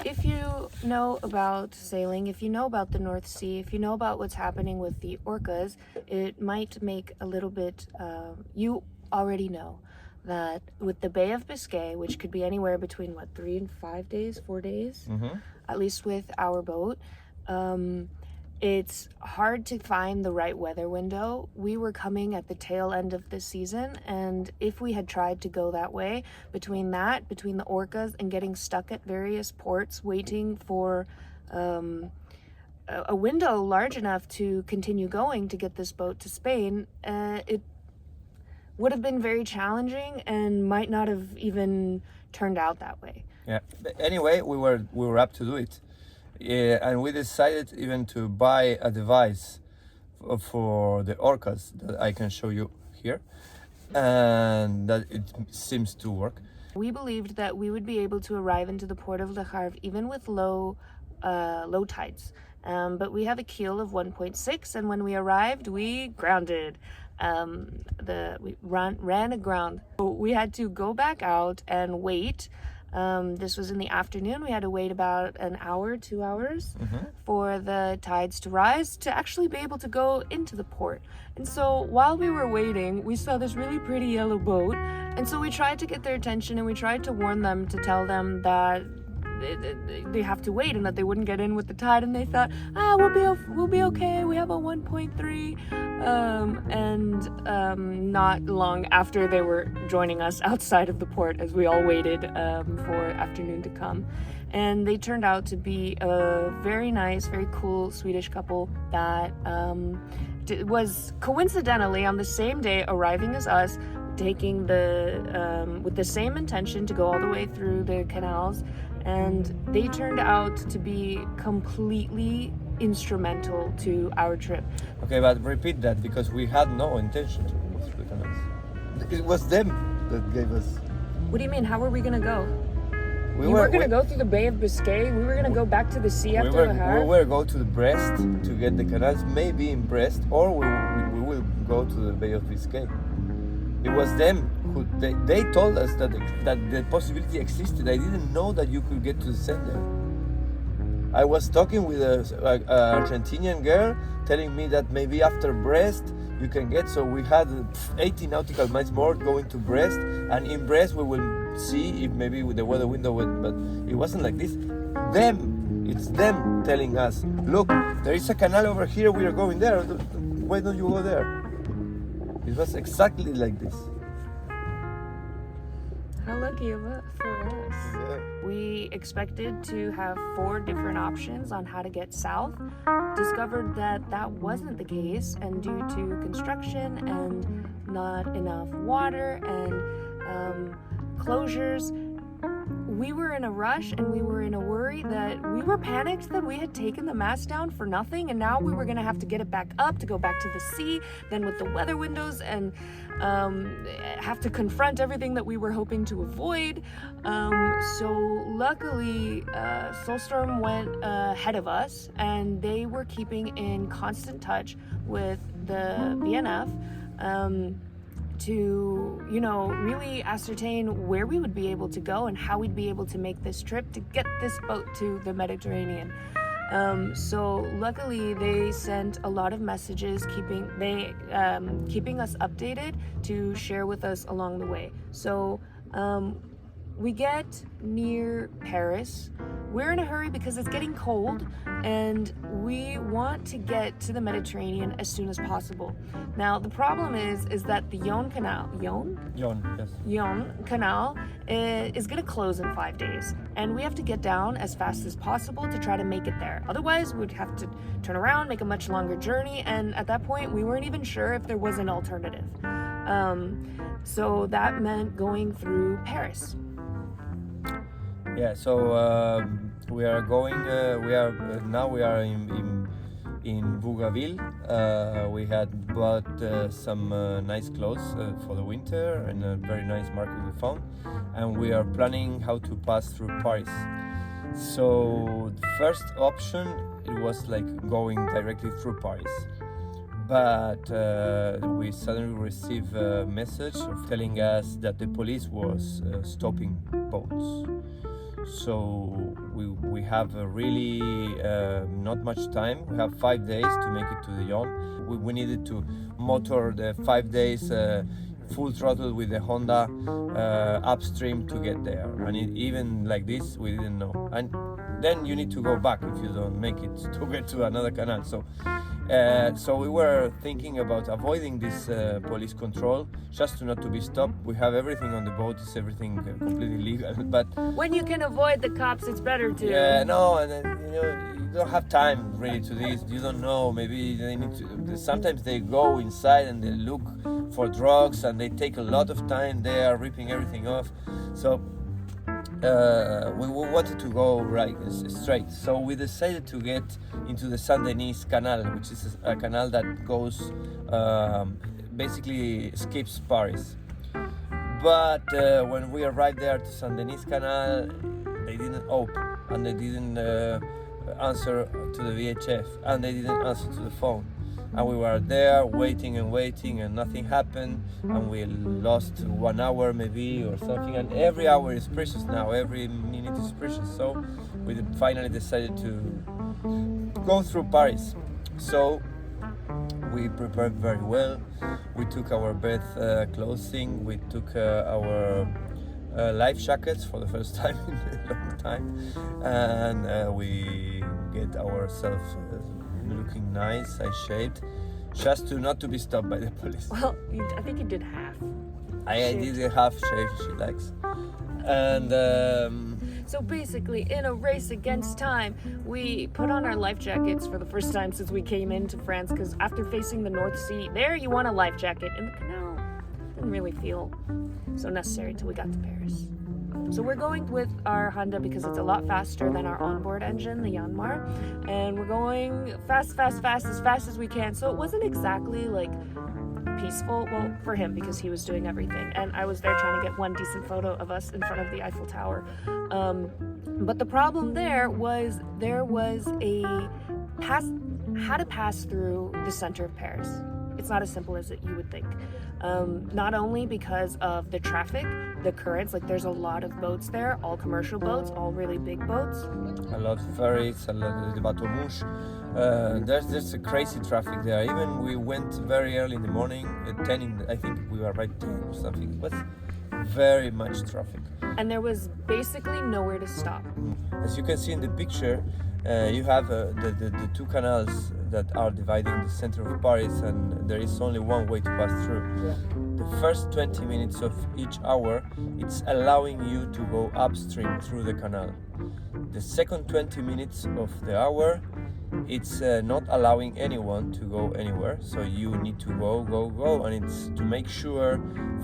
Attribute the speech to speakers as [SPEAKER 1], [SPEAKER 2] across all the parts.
[SPEAKER 1] If you know about sailing, if you know about the North Sea, if you know about what's happening with the orcas, it might make a little bit, you already know that with the Bay of Biscay, which could be anywhere between 3 and 5 days, 4 days, at least with our boat, it's hard to find the right weather window. We were coming at the tail end of the season, and if we had tried to go that way, between the orcas, and getting stuck at various ports waiting for a window large enough to continue going to get this boat to Spain, it would have been very challenging and might not have even turned out that way.
[SPEAKER 2] Yeah. But anyway, we were up to do it. And we decided even to buy a device for the orcas that I can show you here, and that it seems to work.
[SPEAKER 1] We believed that we would be able to arrive into the port of Le Havre even with low tides, but we have a keel of 1.6, and when we arrived, we grounded. We ran aground. We had to go back out and wait. This was in the afternoon. We had to wait about an hour, 2 hours for the tides to rise to actually be able to go into the port. And so while we were waiting, we saw this really pretty yellow boat. And so we tried to get their attention, and we tried to warn them, to tell them that they have to wait and that they wouldn't get in with the tide. And they thought, we'll be okay. We have a 1.3. Not long after, they were joining us outside of the port as we all waited for afternoon to come. And they turned out to be a very nice, very cool Swedish couple that was coincidentally on the same day arriving as us, taking with the same intention to go all the way through the canals. And they turned out to be completely instrumental to our trip.
[SPEAKER 2] Okay, but repeat that, because we had no intention to go through the canals. It was them that gave us.
[SPEAKER 1] What do you mean? How were we gonna go?
[SPEAKER 2] We
[SPEAKER 1] were gonna go through the Bay of Biscay. We were gonna go back to the sea after Le Havre.
[SPEAKER 2] We were go to the Brest to get the canals, maybe in Brest, or we will go to the Bay of Biscay. It was them who they told us that the possibility existed. I didn't know that you could get to the center. I was talking with an Argentinian girl telling me that maybe after Brest you can get, so we had 80 nautical miles more going to Brest, and in Brest we will see if maybe with the weather window would, but it wasn't like this. It's them telling us, look, there is a canal over here, we are going there, why don't you go there? It was exactly like this.
[SPEAKER 1] How lucky for us.
[SPEAKER 2] Yeah.
[SPEAKER 1] We expected to have 4 different options on how to get south. Discovered that wasn't the case, and due to construction and not enough water and closures, we were in a rush and we were in a worry that we were panicked that we had taken the mast down for nothing, and now we were going to have to get it back up to go back to the sea, then with the weather windows, and have to confront everything that we were hoping to avoid. So luckily, Solstorm went ahead of us, and they were keeping in constant touch with the VNF to, really ascertain where we would be able to go and how we'd be able to make this trip to get this boat to the Mediterranean. So luckily they sent a lot of messages keeping us updated to share with us along the way. So we get near Paris. We're in a hurry because it's getting cold and we want to get to the Mediterranean as soon as possible. Now the problem is that the Yonne Canal, Yonne Canal is going to close in 5 days, and we have to get down as fast as possible to try to make it there. Otherwise we'd have to turn around, make a much longer journey, and at that point we weren't even sure if there was an alternative. So that meant going through Paris.
[SPEAKER 2] Yeah, so we are going. We are in Bougainville. We had bought some nice clothes for the winter, and a very nice market we found, and we are planning how to pass through Paris. So the first option, it was like going directly through Paris, but we suddenly received a message telling us that the police was stopping boats. So we have really not much time. We have 5 days to make it to the Yom. We needed to motor the 5 days full throttle with the Honda upstream to get there. And even like this, we didn't know. And then you need to go back if you don't make it to get to another canal. So we were thinking about avoiding this police control, just to not to be stopped. We have everything on the boat; it's everything completely legal. But
[SPEAKER 1] when you can avoid the cops, it's better to.
[SPEAKER 2] yeah, no, and then, you don't have time really to this. You don't know. Maybe they need to. Sometimes they go inside and they look for drugs, and they take a lot of time. They are ripping everything off. So we wanted to go right straight, so we decided to get into the Saint Denis Canal, which is a canal that goes basically skips Paris. But when we arrived there to Saint Denis Canal, they didn't open, and they didn't answer to the VHF, and they didn't answer to the phone. And we were there waiting and nothing happened, and we lost 1 hour maybe or something, and every hour is precious now, every minute is precious. So we finally decided to go through Paris. So we prepared very well. We took our breath clothing, we took our life jackets for the first time in a long time, and we get ourselves looking nice, I shaved, just to not to be stopped by the police.
[SPEAKER 1] Well, I think you did half.
[SPEAKER 2] I did a half shave, she likes. And
[SPEAKER 1] so basically, in a race against time, we put on our life jackets for the first time since we came into France, because after facing the North Sea, there you want a life jacket. In the canal, didn't really feel so necessary till we got to Paris. So we're going with our Honda because it's a lot faster than our onboard engine, the Yanmar, and we're going fast as we can. So it wasn't exactly like peaceful, well, for him, because he was doing everything, and I was there trying to get one decent photo of us in front of the Eiffel Tower. But the problem there was how to pass through the center of Paris. It's not as simple as you would think. Not only because of the traffic, the currents, like there's a lot of boats there, all commercial boats, all really big boats.
[SPEAKER 2] A lot of ferries, a lot of the bateau mouche. There's a crazy traffic there. Even we went very early in the morning, at 10, I think we were right 10 or something. It was very much traffic.
[SPEAKER 1] And there was basically nowhere to stop.
[SPEAKER 2] As you can see in the picture, you have the two canals that are dividing the center of Paris, and there is only one way to pass through. The first 20 minutes of each hour, it's allowing you to go upstream through the canal. The second 20 minutes of the hour, it's not allowing anyone to go anywhere, so you need to go, and it's to make sure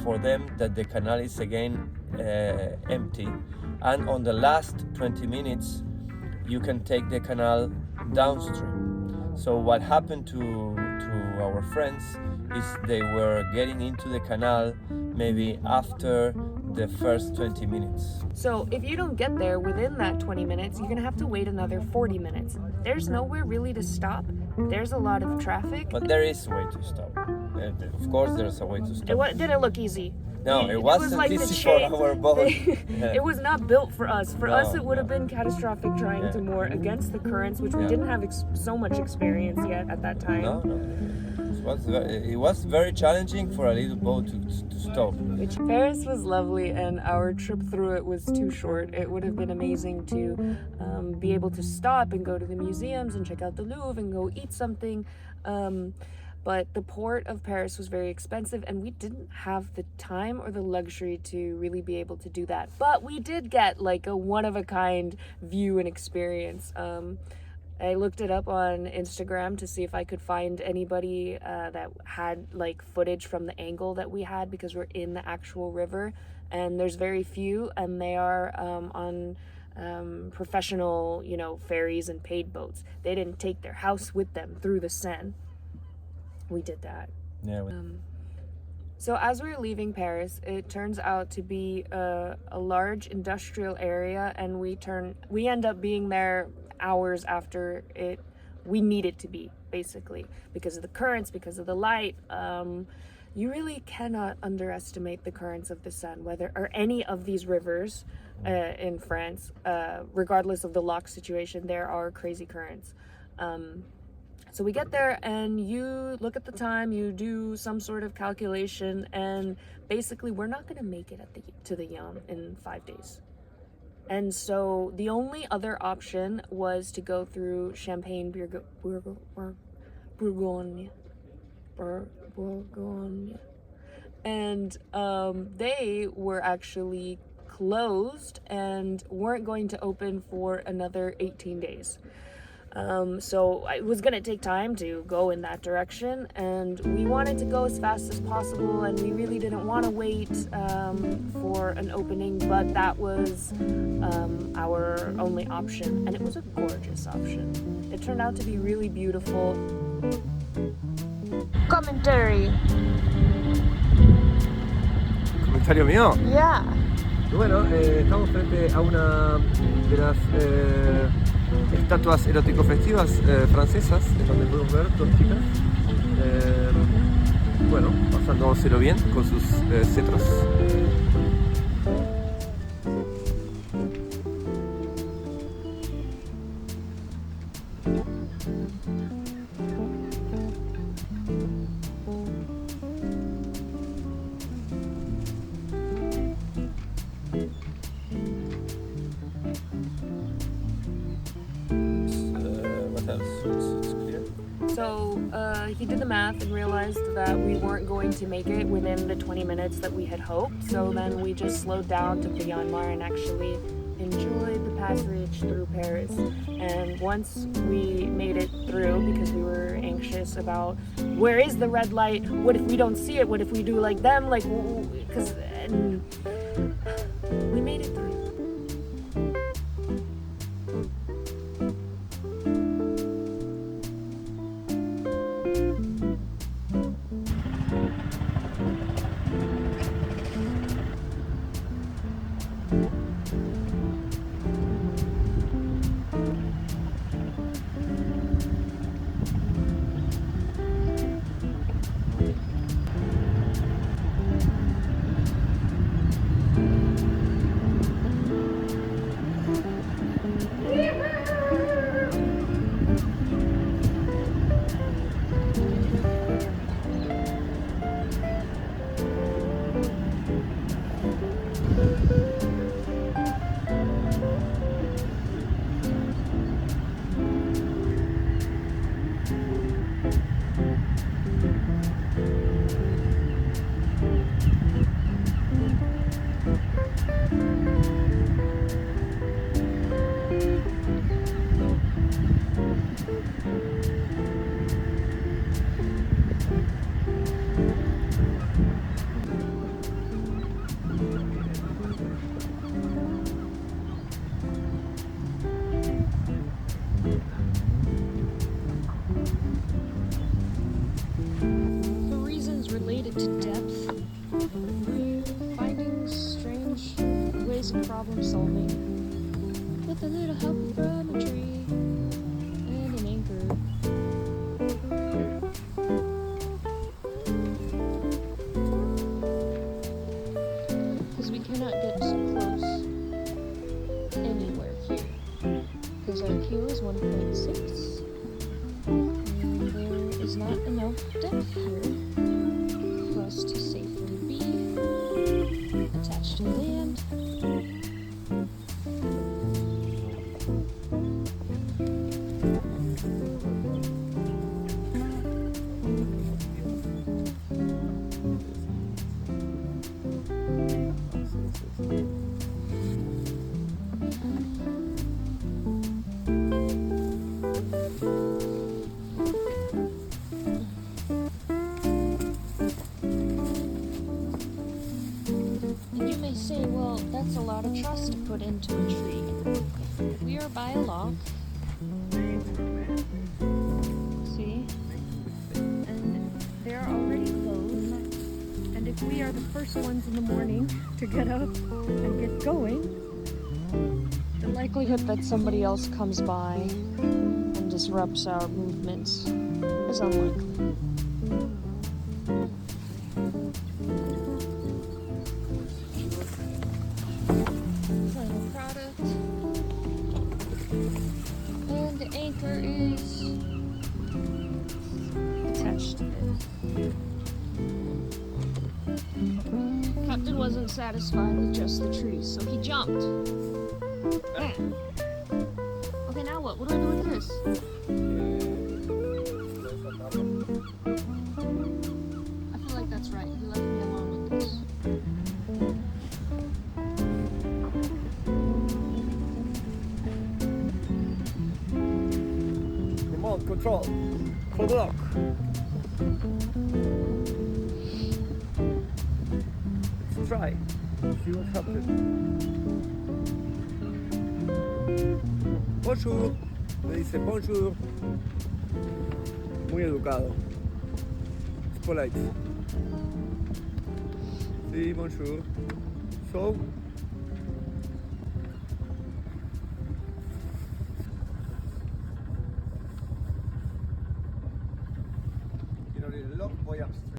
[SPEAKER 2] for them that the canal is again empty. And on the last 20 minutes, you can take the canal downstream. So what happened to our friends is they were getting into the canal maybe after the first 20 minutes.
[SPEAKER 1] So if you don't get there within that 20 minutes, you're gonna have to wait another 40 minutes. There's nowhere really to stop. There's a lot of traffic.
[SPEAKER 2] But there is a way to stop. Of course there's a way to stop.
[SPEAKER 1] Did it look easy?
[SPEAKER 2] No, it wasn't
[SPEAKER 1] like
[SPEAKER 2] easy for our boat.
[SPEAKER 1] It was not built for us. For us, it would have
[SPEAKER 2] No.
[SPEAKER 1] been catastrophic trying to moor against the currents, which we didn't have so much experience yet at that time.
[SPEAKER 2] No. It was very challenging for a little boat to stop.
[SPEAKER 1] Which Paris was lovely, and our trip through it was too short. It would have been amazing to be able to stop and go to the museums and check out the Louvre and go eat something. But the port of Paris was very expensive, and we didn't have the time or the luxury to really be able to do that. But we did get like a one-of-a-kind view and experience. I looked it up on Instagram to see if I could find anybody that had like footage from the angle that we had, because we're in the actual river, and there's very few, and they are on professional, ferries and paid boats. They didn't take their house with them through the Seine. We did that.
[SPEAKER 2] Yeah.
[SPEAKER 1] So as we were leaving Paris, it turns out to be a large industrial area, and we end up being there hours after we needed to be, basically, because of the currents, because of the light. You really cannot underestimate the currents of the Seine, or any of these rivers. in France. Regardless of the lock situation, there are crazy currents. So we get there and you look at the time, you do some sort of calculation, and basically we're not going to make it to the Yam in 5 days. And so the only other option was to go through Champagne, Bourgogne. And they were actually closed and weren't going to open for another 18 days. So it was gonna take time to go in that direction, and we wanted to go as fast as possible, and we really didn't want to wait for an opening, but that was our only option, and it was a gorgeous option. It turned out to be really beautiful. Commentary.
[SPEAKER 2] ¿Comentario mío?
[SPEAKER 1] Yeah.
[SPEAKER 2] Bueno, estamos frente a una de las estatuas erótico-festivas francesas, en donde podemos ver dos chicas, bueno, pasándoselo bien con sus cetros.
[SPEAKER 1] So he did the math and realized that we weren't going to make it within the 20 minutes that we had hoped. So then we just slowed down, took the Yanmar, and actually enjoyed the passage through Paris. And once we made it through, because we were anxious about where is the red light? What if we don't see it? What if we do like them? Like, because we made it through. Problem solving with a little help from a tree and an anchor. Because we cannot get close anywhere here. Because our Q is 1.6 and there is not enough depth here for us to safely be attached to land. Say, well, that's a lot of trust to put into a tree. We are by a lock. See? And they're already closed. And if we are the first ones in the morning to get up and get going, the likelihood that somebody else comes by and disrupts our movements is unlikely. anchor is attached to it. Captain wasn't satisfied with just the trees, so he jumped. Okay, now what? What do I do with this? I feel like that's right. He left me alone with this.
[SPEAKER 2] Remote control. Full block. Let's try. See what happens. Bonjour. Me dice bonjour. Muy educado. It's polite. Sí, bonjour. So, you know, the log boy upstream.